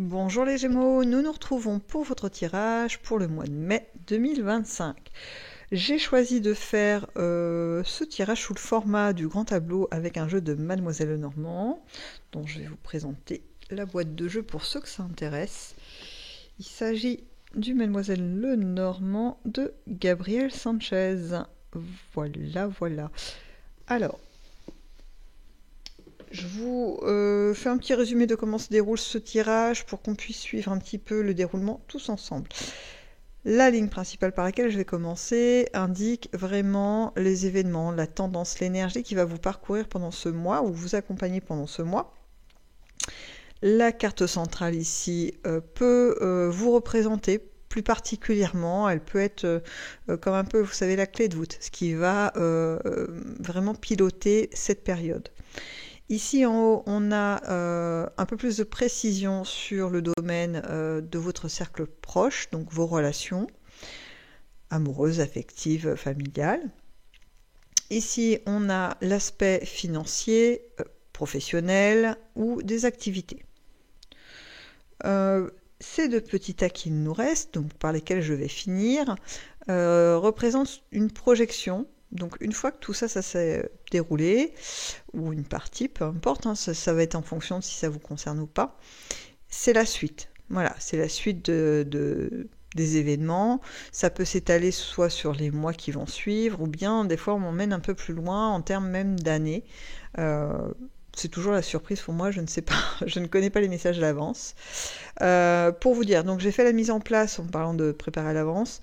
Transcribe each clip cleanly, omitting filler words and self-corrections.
Bonjour les Gémeaux, nous nous retrouvons pour votre tirage pour le mois de mai 2025. J'ai choisi de faire ce tirage sous le format du grand tableau avec un jeu de Mademoiselle Lenormand, dont je vais vous présenter la boîte de jeu pour ceux que ça intéresse. Il s'agit du Mademoiselle Lenormand de Gabriel Sanchez. Voilà. Alors, je vous fais un petit résumé de comment se déroule ce tirage pour qu'on puisse suivre un petit peu le déroulement tous ensemble. La ligne principale par laquelle je vais commencer indique vraiment les événements, la tendance, l'énergie qui va vous parcourir pendant ce mois ou vous accompagner pendant ce mois. La carte centrale ici peut vous représenter plus particulièrement, elle peut être comme un peu, vous savez, la clé de voûte, ce qui va vraiment piloter cette période. Ici en haut, on a un peu plus de précision sur le domaine de votre cercle proche, donc vos relations amoureuses, affectives, familiales. Ici, on a l'aspect financier, professionnel ou des activités. Ces deux petits tas qu'il nous reste, donc par lesquels je vais finir, représentent une projection. Donc une fois que tout ça, ça s'est déroulé, ou une partie, peu importe, hein, ça va être en fonction de si ça vous concerne ou pas, c'est la suite. Voilà, c'est la suite des événements. Ça peut s'étaler soit sur les mois qui vont suivre, ou bien des fois on m'emmène un peu plus loin en termes même d'années. C'est toujours la surprise pour moi, je ne sais pas, je ne connais pas les messages à l'avance. Pour vous dire, donc j'ai fait la mise en place, en parlant de préparer à l'avance,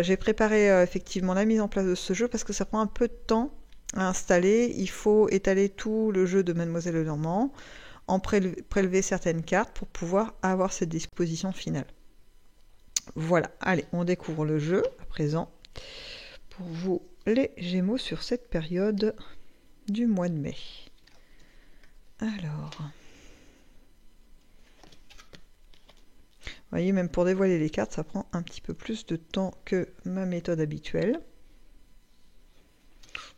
j'ai préparé effectivement la mise en place de ce jeu parce que ça prend un peu de temps à installer. Il faut étaler tout le jeu de Mademoiselle Lenormand, en prélever certaines cartes pour pouvoir avoir cette disposition finale. Voilà, allez, on découvre le jeu à présent pour vous les Gémeaux sur cette période du mois de mai. Alors, vous voyez, même pour dévoiler les cartes, ça prend un petit peu plus de temps que ma méthode habituelle.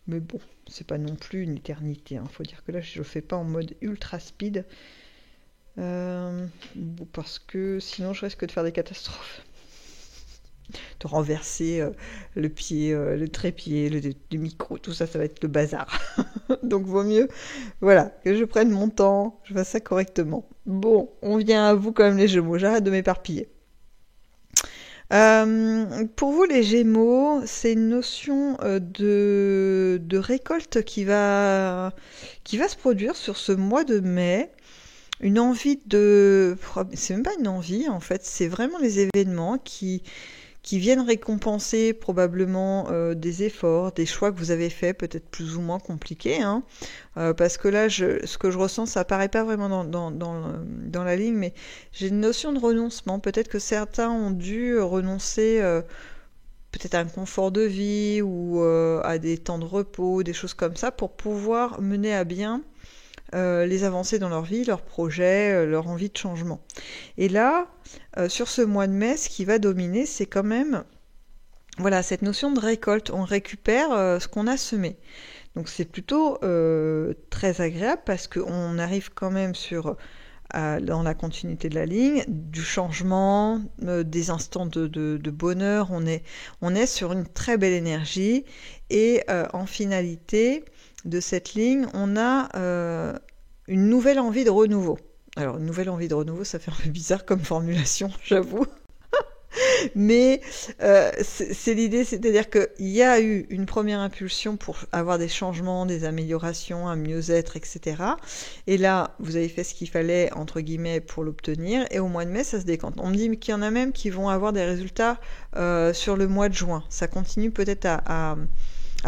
Mais bon, c'est pas non plus une éternité. Hein. Faut dire que là, je ne fais pas en mode ultra speed. Parce que sinon, je risque de faire des catastrophes. De renverser le pied, le trépied, le micro, tout ça, ça va être le bazar. Donc vaut mieux, voilà, que je prenne mon temps, je fasse ça correctement. Bon, on vient à vous quand même les Gémeaux, j'arrête de m'éparpiller. Pour vous les Gémeaux, c'est une notion de récolte qui va se produire sur ce mois de mai. Une envie c'est même pas une envie en fait, c'est vraiment les événements qui viennent récompenser probablement des efforts, des choix que vous avez faits, peut-être plus ou moins compliqués. Hein, parce que là, ce que je ressens, ça apparaît pas vraiment dans la ligne, mais j'ai une notion de renoncement. Peut-être que certains ont dû renoncer peut-être à un confort de vie ou à des temps de repos, des choses comme ça, pour pouvoir mener à bien les avancées dans leur vie, leurs projets, leur envie de changement. Et là, sur ce mois de mai, ce qui va dominer, c'est quand même voilà, cette notion de récolte. On récupère ce qu'on a semé. Donc c'est plutôt très agréable parce qu'on arrive quand même dans la continuité de la ligne, du changement, des instants de bonheur. On est sur une très belle énergie. Et en finalité de cette ligne, on a une nouvelle envie de renouveau. Alors, une nouvelle envie de renouveau, ça fait un peu bizarre comme formulation, j'avoue. Mais c'est l'idée, c'est-à-dire qu'il y a eu une première impulsion pour avoir des changements, des améliorations, un mieux-être, etc. Et là, vous avez fait ce qu'il fallait, entre guillemets, pour l'obtenir. Et au mois de mai, ça se décante. On me dit qu'il y en a même qui vont avoir des résultats sur le mois de juin. Ça continue peut-être à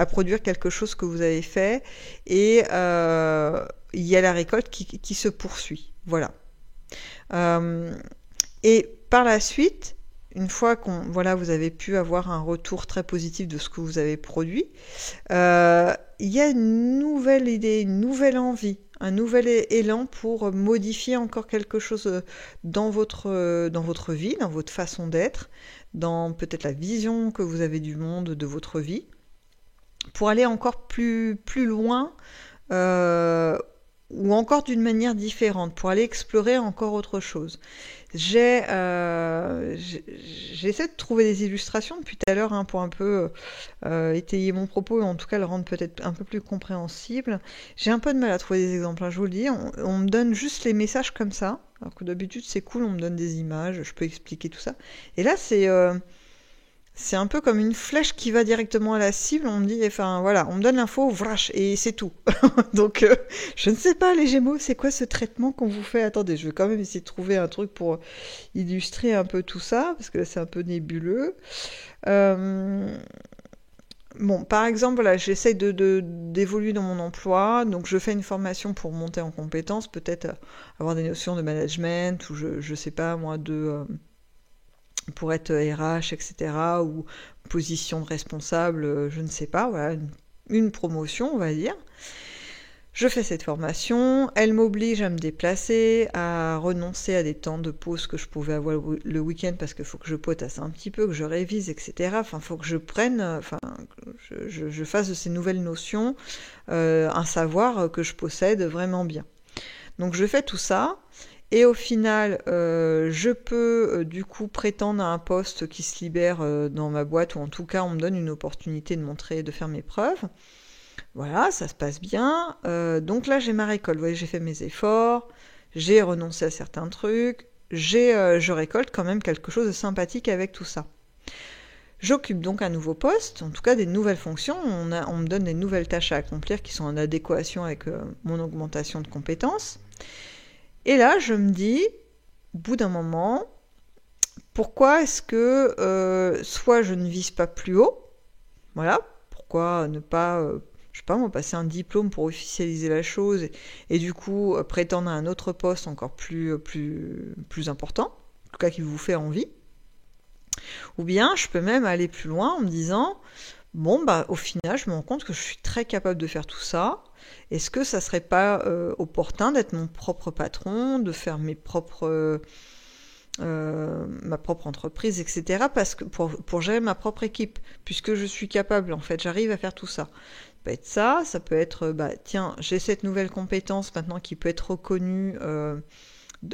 produire quelque chose que vous avez fait. Et il y a la récolte qui se poursuit. Voilà. Et par la suite, une fois vous avez pu avoir un retour très positif de ce que vous avez produit, il y a une nouvelle idée, une nouvelle envie, un nouvel élan pour modifier encore quelque chose dans votre vie, dans votre façon d'être, dans peut-être la vision que vous avez du monde, de votre vie, pour aller encore plus loin ou encore d'une manière différente, pour aller explorer encore autre chose. J'essaie de trouver des illustrations depuis tout à l'heure, hein, pour un peu étayer mon propos et en tout cas le rendre peut-être un peu plus compréhensible. J'ai un peu de mal à trouver des exemples, hein, je vous le dis. On me donne juste les messages comme ça, alors que d'habitude c'est cool, on me donne des images, je peux expliquer tout ça. Et là c'est un peu comme une flèche qui va directement à la cible. On me dit, enfin voilà, on me donne l'info, vrash, et c'est tout. Donc, je ne sais pas, les Gémeaux, c'est quoi ce traitement qu'on vous fait? Attendez, je vais quand même essayer de trouver un truc pour illustrer un peu tout ça, parce que là, c'est un peu nébuleux. Euh, Bon, par exemple, voilà, j'essaie d'évoluer dans mon emploi, donc je fais une formation pour monter en compétences, peut-être avoir des notions de management, ou je sais pas, moi, pour être RH, etc., ou position de responsable, je ne sais pas, voilà, une promotion, on va dire. Je fais cette formation, elle m'oblige à me déplacer, à renoncer à des temps de pause que je pouvais avoir le week-end parce qu'il faut que je potasse un petit peu, que je révise, etc. Enfin, il faut que je prenne, enfin, je fasse de ces nouvelles notions un savoir que je possède vraiment bien. Donc je fais tout ça. Et au final, je peux du coup prétendre à un poste qui se libère dans ma boîte, ou en tout cas on me donne une opportunité de montrer, de faire mes preuves. Voilà, ça se passe bien. Donc là j'ai ma récolte, vous voyez, j'ai fait mes efforts, j'ai renoncé à certains trucs, je récolte quand même quelque chose de sympathique avec tout ça. J'occupe donc un nouveau poste, en tout cas des nouvelles fonctions, on me donne des nouvelles tâches à accomplir qui sont en adéquation avec mon augmentation de compétences. Et là, je me dis, au bout d'un moment, pourquoi est-ce que soit je ne vise pas plus haut, voilà, pourquoi ne pas, je sais pas moi, passer un diplôme pour officialiser la chose et du coup prétendre à un autre poste encore plus important, en tout cas qui vous fait envie, ou bien je peux même aller plus loin en me disant, bon bah au final je me rends compte que je suis très capable de faire tout ça. Est-ce que ça serait pas opportun d'être mon propre patron, de faire ma propre entreprise, etc. Parce que pour gérer ma propre équipe, puisque je suis capable, en fait, j'arrive à faire tout ça. Ça peut être ça peut être, bah tiens, j'ai cette nouvelle compétence maintenant qui peut être reconnue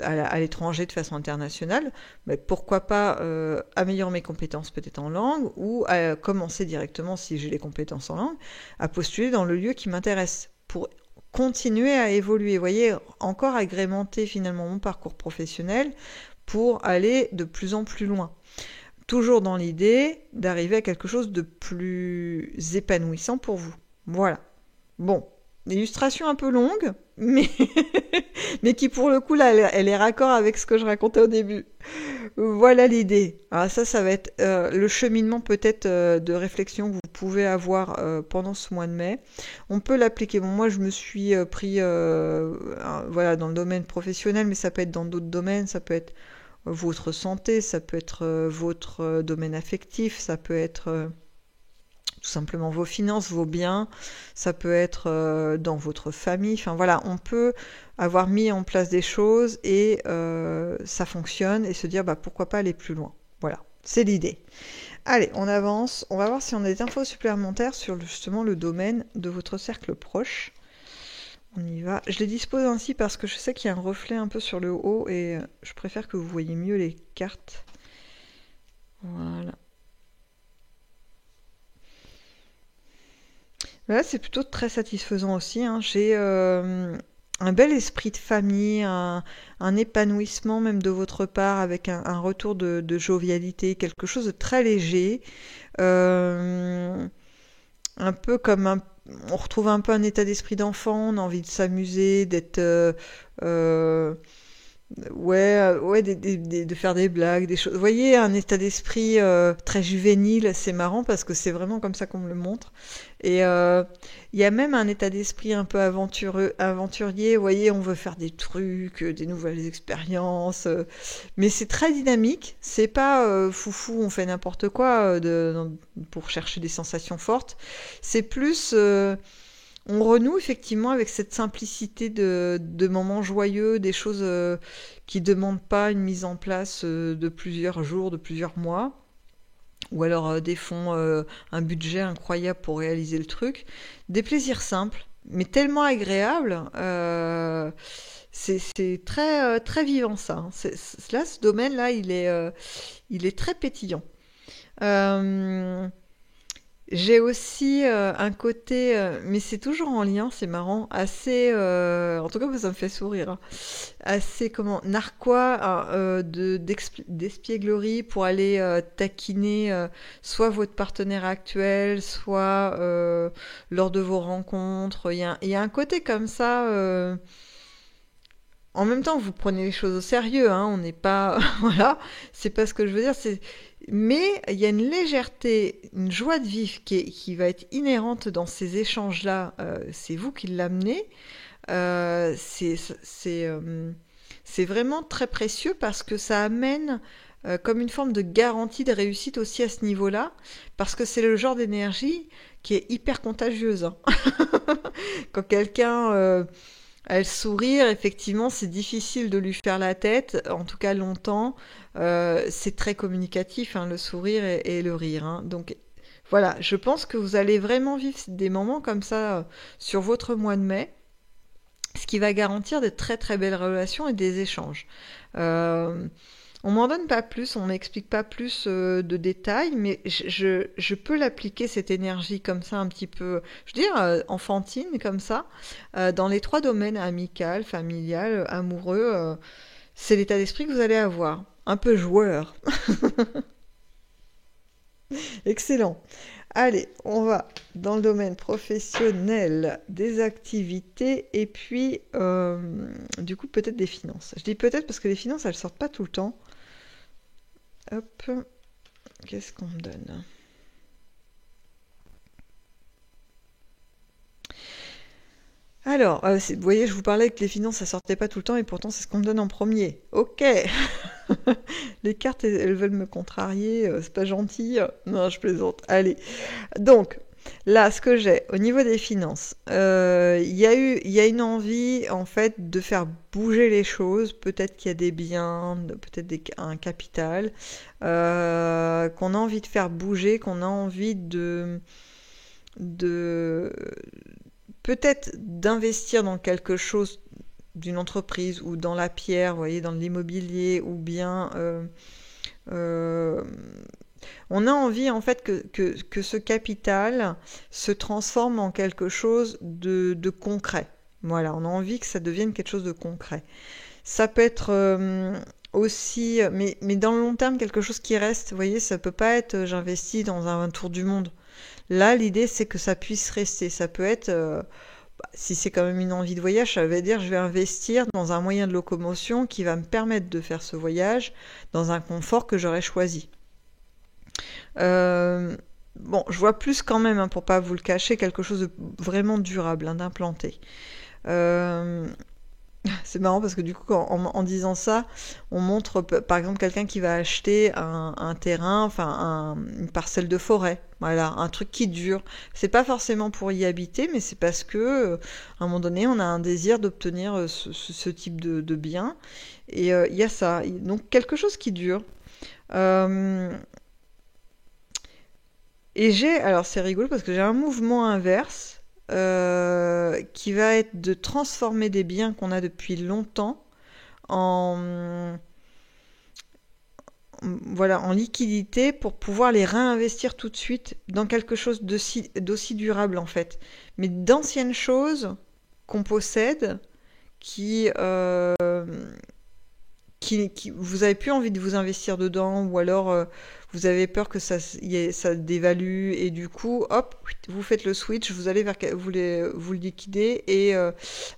à l'étranger de façon internationale, mais pourquoi pas améliorer mes compétences peut-être en langue, ou commencer directement, si j'ai les compétences en langue, à postuler dans le lieu qui m'intéresse, pour continuer à évoluer. Vous voyez, encore agrémenter finalement mon parcours professionnel pour aller de plus en plus loin. Toujours dans l'idée d'arriver à quelque chose de plus épanouissant pour vous. Voilà. Bon, illustration un peu longue, mais, mais qui pour le coup, là, elle est raccord avec ce que je racontais au début. Voilà l'idée. Alors ça va être le cheminement peut-être de réflexion que vous pouvez avoir pendant ce mois de mai. On peut l'appliquer. Bon, moi, je me suis pris voilà, dans le domaine professionnel, mais ça peut être dans d'autres domaines. Ça peut être votre santé, ça peut être votre domaine affectif, ça peut être tout simplement vos finances, vos biens, ça peut être dans votre famille. Enfin voilà, on peut avoir mis en place des choses et ça fonctionne et se dire bah pourquoi pas aller plus loin. Voilà, c'est l'idée. Allez, on avance. On va voir si on a des infos supplémentaires sur justement le domaine de votre cercle proche. On y va. Je les dispose ainsi parce que je sais qu'il y a un reflet un peu sur le haut et je préfère que vous voyez mieux les cartes. Voilà. Là, c'est plutôt très satisfaisant aussi, hein. J'ai un bel esprit de famille, un épanouissement même de votre part avec un retour de jovialité, quelque chose de très léger. Euh, un peu comme on retrouve un peu un état d'esprit d'enfant, on a envie de s'amuser, d'être ouais, de faire des blagues, des choses. Vous voyez, un état d'esprit très juvénile, c'est marrant parce que c'est vraiment comme ça qu'on me le montre. Et il y a même un état d'esprit un peu aventurier. Vous voyez, on veut faire des trucs, des nouvelles expériences, mais c'est très dynamique. C'est pas foufou, on fait n'importe quoi pour chercher des sensations fortes. C'est plus on renoue effectivement avec cette simplicité de moments joyeux, des choses qui ne demandent pas une mise en place de plusieurs jours, de plusieurs mois, ou alors des fonds, un budget incroyable pour réaliser le truc. Des plaisirs simples, mais tellement agréable. C'est très, très vivant ça, hein. Là, ce domaine-là, il est très pétillant. Euh, j'ai aussi un côté, mais c'est toujours en lien, c'est marrant, assez, en tout cas, moi, ça me fait sourire, hein, assez, comment, narquois, hein, d'espièglerie pour aller taquiner soit votre partenaire actuel, soit lors de vos rencontres. Il y a un côté comme ça. En même temps, vous prenez les choses au sérieux, hein, on n'est pas, voilà, c'est pas ce que je veux dire, mais il y a une légèreté, une joie de vivre qui va être inhérente dans ces échanges-là. C'est vous qui l'amenez. Euh, c'est, c'est, euh, c'est vraiment très précieux parce que ça amène comme une forme de garantie de réussite aussi à ce niveau-là, parce que c'est le genre d'énergie qui est hyper contagieuse, hein. Quand quelqu'un à le sourire, effectivement, c'est difficile de lui faire la tête, en tout cas longtemps. C'est très communicatif, hein, le sourire et le rire, hein. Donc voilà, je pense que vous allez vraiment vivre des moments comme ça sur votre mois de mai, ce qui va garantir de très très belles relations et des échanges. Euh, on m'en donne pas plus, on m'explique pas plus de détails, mais je peux l'appliquer cette énergie comme ça un petit peu, je veux dire enfantine comme ça, dans les trois domaines amical, familial, amoureux. C'est l'état d'esprit que vous allez avoir, un peu joueur. Excellent. Allez, on va dans le domaine professionnel des activités et puis du coup peut-être des finances. Je dis peut-être parce que les finances elles sortent pas tout le temps. Hop, qu'est-ce qu'on me donne? Alors, vous voyez, je vous parlais que les finances, ça sortait pas tout le temps, et pourtant, c'est ce qu'on me donne en premier. Ok. Les cartes, elles veulent me contrarier, c'est pas gentil. Non, je plaisante. Allez. Donc, là, ce que j'ai au niveau des finances, il y a une envie, en fait, de faire bouger les choses. Peut-être qu'il y a des biens, peut-être un capital, qu'on a envie de faire bouger, qu'on a envie de peut-être d'investir dans quelque chose d'une entreprise ou dans la pierre, vous voyez, dans l'immobilier, ou bien euh, on a envie en fait que ce capital se transforme en quelque chose de concret. Voilà, on a envie que ça devienne quelque chose de concret. Ça peut être aussi, mais dans le long terme, quelque chose qui reste. Vous voyez, ça peut pas être j'investis dans un tour du monde. Là, l'idée, c'est que ça puisse rester. Ça peut être, si c'est quand même une envie de voyage, ça veut dire je vais investir dans un moyen de locomotion qui va me permettre de faire ce voyage dans un confort que j'aurais choisi. Euh, bon, je vois plus quand même, hein, pour pas vous le cacher, quelque chose de vraiment durable, hein, d'implanté. Euh, c'est marrant parce que du coup, en disant ça, on montre par exemple quelqu'un qui va acheter un terrain, enfin une parcelle de forêt. Voilà, un truc qui dure. C'est pas forcément pour y habiter, mais c'est parce que à un moment donné, on a un désir d'obtenir ce type de bien. Et il y a ça. Donc quelque chose qui dure. Euh, et alors c'est rigolo parce que j'ai un mouvement inverse qui va être de transformer des biens qu'on a depuis longtemps en, voilà, en liquidité pour pouvoir les réinvestir tout de suite dans quelque chose d'aussi durable en fait. Mais d'anciennes choses qu'on possède qui, vous avez plus envie de vous investir dedans, ou alors vous avez peur que ça dévalue, et du coup hop, vous faites le switch, vous allez vers vous le liquidez, et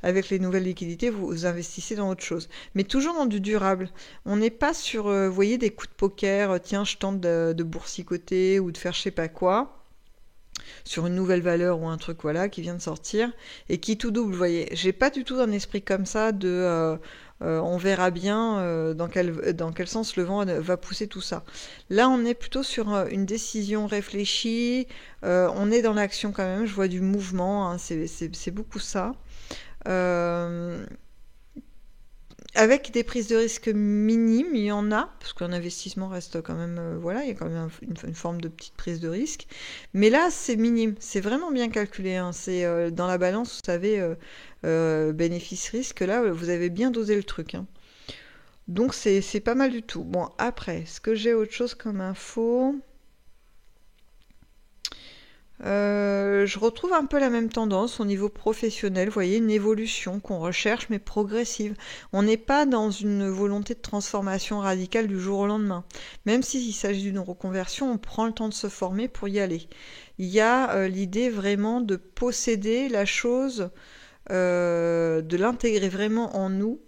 avec les nouvelles liquidités vous investissez dans autre chose, mais toujours dans du durable. On n'est pas sur vous voyez, des coups de poker, tiens je tente de boursicoter ou de faire je sais pas quoi sur une nouvelle valeur ou un truc voilà qui vient de sortir et qui tout double. Vous voyez, j'ai pas du tout un esprit comme ça de on verra bien dans quel sens le vent va pousser tout ça. Là, on est plutôt sur une décision réfléchie. On est dans l'action quand même. Je vois du mouvement, hein, c'est beaucoup ça. Euh, avec des prises de risque minimes, il y en a, parce qu'un investissement reste quand même, voilà, il y a quand même une forme de petite prise de risque. Mais là, c'est minime, c'est vraiment bien calculé, hein. C'est dans la balance, vous savez, bénéfice-risque, là, vous avez bien dosé le truc, hein. Donc c'est pas mal du tout. Bon, après, est-ce que j'ai autre chose comme info? Je retrouve un peu la même tendance au niveau professionnel, vous voyez, une évolution qu'on recherche mais progressive. On n'est pas dans une volonté de transformation radicale du jour au lendemain. Même s'il s'agit d'une reconversion, on prend le temps de se former pour y aller. Il y a l'idée vraiment de posséder la chose, de l'intégrer vraiment en nous,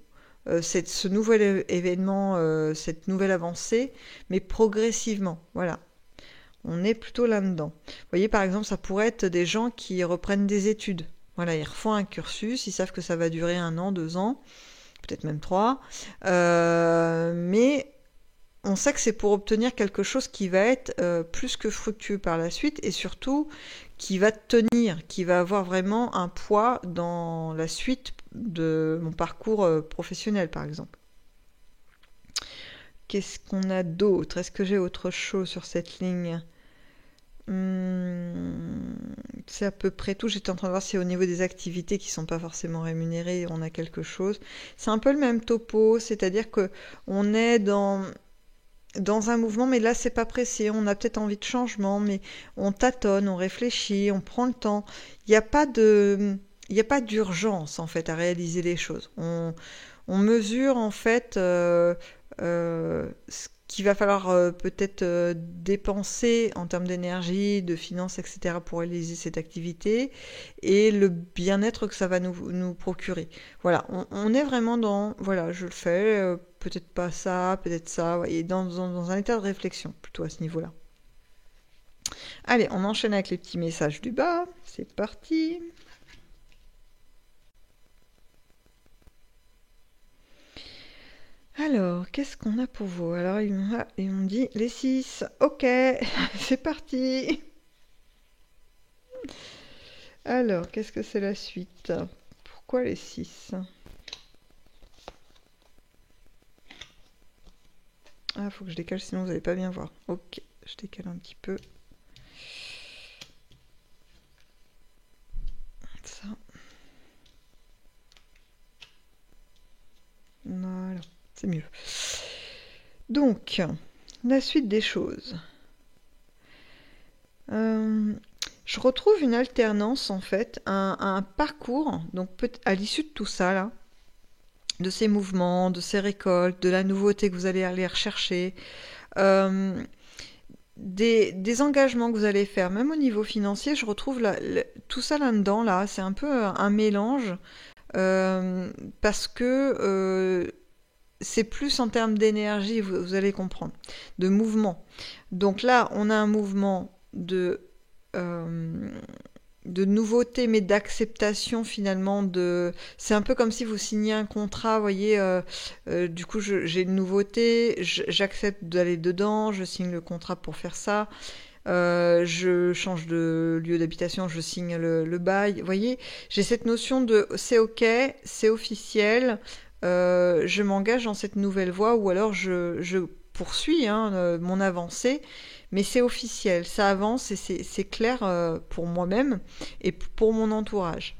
ce nouvel événement, cette nouvelle avancée, mais progressivement. Voilà. On est plutôt là-dedans. Vous voyez, par exemple, ça pourrait être des gens qui reprennent des études. Voilà, ils refont un cursus, ils savent que ça va durer 1 an, 2 ans, peut-être même 3. Mais on sait que c'est pour obtenir quelque chose qui va être plus que fructueux par la suite et surtout qui va tenir, qui va avoir vraiment un poids dans la suite de mon parcours professionnel, par exemple. Qu'est-ce qu'on a d'autre? Est-ce que j'ai autre chose sur cette ligne? C'est à peu près tout. J'étais en train de voir si au niveau des activités qui ne sont pas forcément rémunérées, on a quelque chose. C'est un peu le même topo, c'est-à-dire que on est dans un mouvement, mais là, c'est pas pressé. On a peut-être envie de changement, mais on tâtonne, on réfléchit, on prend le temps. Il n'y a pas d'urgence, en fait, à réaliser les choses. On mesure, en fait, ce qu'il va falloir peut-être dépenser en termes d'énergie, de finances, etc. pour réaliser cette activité et le bien-être que ça va nous procurer. Voilà, on est vraiment dans, voilà, je le fais, peut-être pas ça, peut-être ça, et dans un état de réflexion plutôt à ce niveau-là. Allez, on enchaîne avec les petits messages du bas, c'est parti. Alors, qu'est-ce qu'on a pour vous? Alors, il me dit les 6. Ok, c'est parti. Alors, qu'est-ce que c'est la suite? Pourquoi les 6? Ah, faut que je décale, sinon vous n'allez pas bien voir. Ok, je décale un petit peu. Ça. Voilà, c'est mieux. Donc, la suite des choses. Je retrouve une alternance en fait, un parcours, donc à l'issue de tout ça là, de ces mouvements, de ces récoltes, de la nouveauté que vous allez aller rechercher, des engagements que vous allez faire, même au niveau financier, je retrouve tout ça là-dedans, là, c'est un peu un mélange, parce que c'est plus en termes d'énergie, vous allez comprendre, de mouvement. Donc là, on a un mouvement de nouveauté, mais d'acceptation finalement. C'est un peu comme si vous signiez un contrat, vous voyez, du coup j'ai une nouveauté, j'accepte d'aller dedans, je signe le contrat pour faire ça. Je change de lieu d'habitation, je signe le bail. Vous voyez, j'ai cette notion de c'est ok, c'est officiel, je m'engage dans cette nouvelle voie ou alors je poursuis mon avancée, mais c'est officiel, ça avance et c'est clair pour moi-même et pour mon entourage.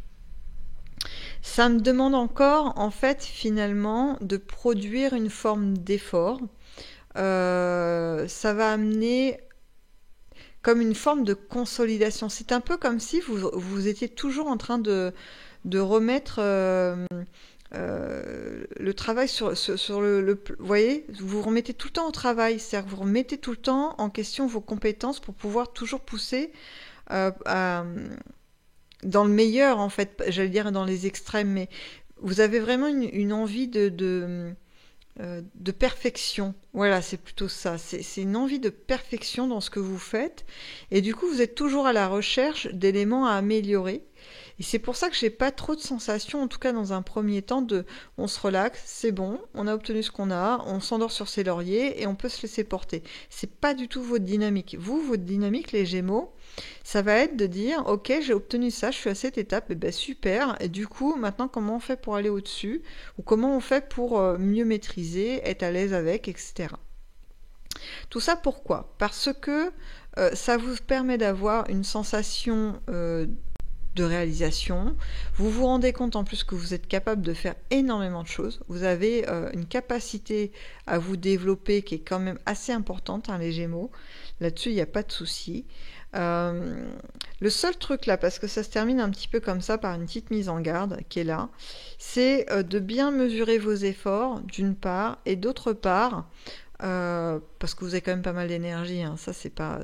Ça me demande encore, en fait, finalement, de produire une forme d'effort. Ça va amener comme une forme de consolidation. C'est un peu comme si vous étiez toujours en train de remettre le travail sur vous voyez, vous remettez tout le temps au travail, c'est-à-dire que vous remettez tout le temps en question vos compétences pour pouvoir toujours pousser dans le meilleur, en fait, j'allais dire dans les extrêmes, mais vous avez vraiment une envie de perfection. Voilà, c'est plutôt ça. C'est une envie de perfection dans ce que vous faites. Et du coup, vous êtes toujours à la recherche d'éléments à améliorer. Et c'est pour ça que j'ai pas trop de sensations, en tout cas dans un premier temps, de on se relaxe, c'est bon, on a obtenu ce qu'on a, on s'endort sur ses lauriers et on peut se laisser porter. C'est pas du tout votre dynamique. Vous, votre dynamique, les Gémeaux, ça va être de dire ok, j'ai obtenu ça, je suis à cette étape, et ben super, et du coup maintenant comment on fait pour aller au-dessus, ou comment on fait pour mieux maîtriser, être à l'aise avec, etc. Tout ça pourquoi? Parce que ça vous permet d'avoir une sensation de réalisation. Vous vous rendez compte en plus que vous êtes capable de faire énormément de choses. Vous avez une capacité à vous développer qui est quand même assez importante, hein, les Gémeaux. Là-dessus, il n'y a pas de souci. Le seul truc là, parce que ça se termine un petit peu comme ça par une petite mise en garde qui est là, c'est de bien mesurer vos efforts d'une part, et d'autre part, parce que vous avez quand même pas mal d'énergie, hein, ça c'est pas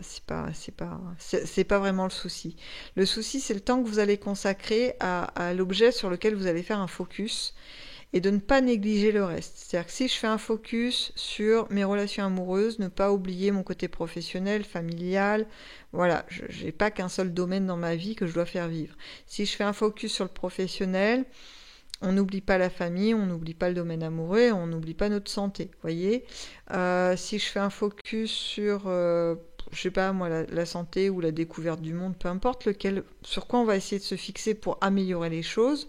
vraiment le souci. Le souci, c'est le temps que vous allez consacrer à l'objet sur lequel vous allez faire un focus, et de ne pas négliger le reste. C'est-à-dire que si je fais un focus sur mes relations amoureuses, ne pas oublier mon côté professionnel, familial, voilà, je n'ai pas qu'un seul domaine dans ma vie que je dois faire vivre. Si je fais un focus sur le professionnel, on n'oublie pas la famille, on n'oublie pas le domaine amoureux, on n'oublie pas notre santé, voyez. Si je fais un focus sur, je sais pas moi, la santé ou la découverte du monde, peu importe lequel, sur quoi on va essayer de se fixer pour améliorer les choses,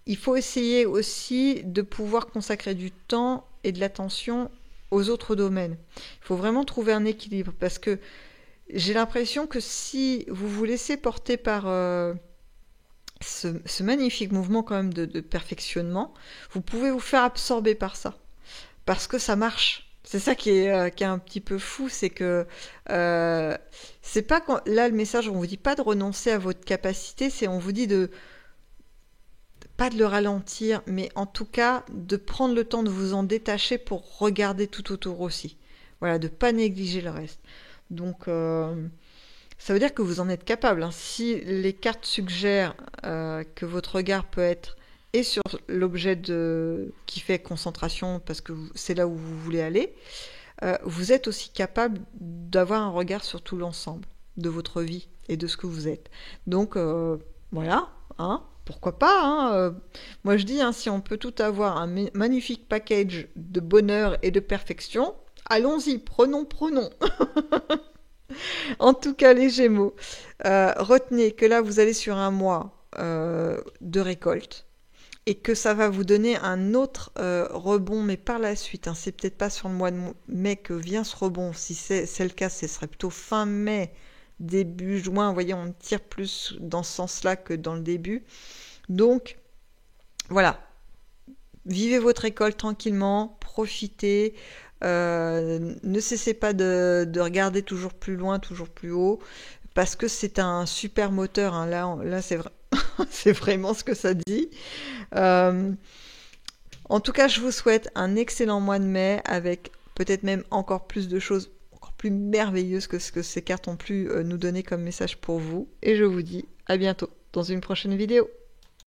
il faut essayer aussi de pouvoir consacrer du temps et de l'attention aux autres domaines. Il faut vraiment trouver un équilibre, parce que j'ai l'impression que si vous vous laissez porter par ce magnifique mouvement quand même de perfectionnement, vous pouvez vous faire absorber par ça, parce que ça marche. C'est ça qui est un petit peu fou, c'est que c'est pas là le message, on vous dit pas de renoncer à votre capacité, c'est on vous dit de pas de le ralentir, mais en tout cas de prendre le temps de vous en détacher pour regarder tout autour aussi. Voilà, de pas négliger le reste. Donc ça veut dire que vous en êtes capable, hein. Si les cartes suggèrent que votre regard peut être et sur l'objet qui fait concentration, parce que c'est là où vous voulez aller, vous êtes aussi capable d'avoir un regard sur tout l'ensemble de votre vie et de ce que vous êtes. Donc voilà, hein, pourquoi pas, hein, moi je dis, hein, si on peut tout avoir, un magnifique package de bonheur et de perfection, allons-y, prenons. En tout cas, les Gémeaux, retenez que là, vous allez sur un mois de récolte, et que ça va vous donner un autre rebond, mais par la suite, hein, c'est peut-être pas sur le mois de mai que vient ce rebond. Si c'est le cas, ce serait plutôt fin mai, début juin. Vous voyez, on tire plus dans ce sens-là que dans le début. Donc, voilà. Vivez votre récolte tranquillement, profitez. Ne cessez pas de regarder toujours plus loin, toujours plus haut, parce que c'est un super moteur, hein. Là c'est c'est vraiment ce que ça dit. En tout cas, je vous souhaite un excellent mois de mai, avec peut-être même encore plus de choses, encore plus merveilleuses que ce que ces cartes ont pu nous donner comme message pour vous. Et je vous dis à bientôt dans une prochaine vidéo.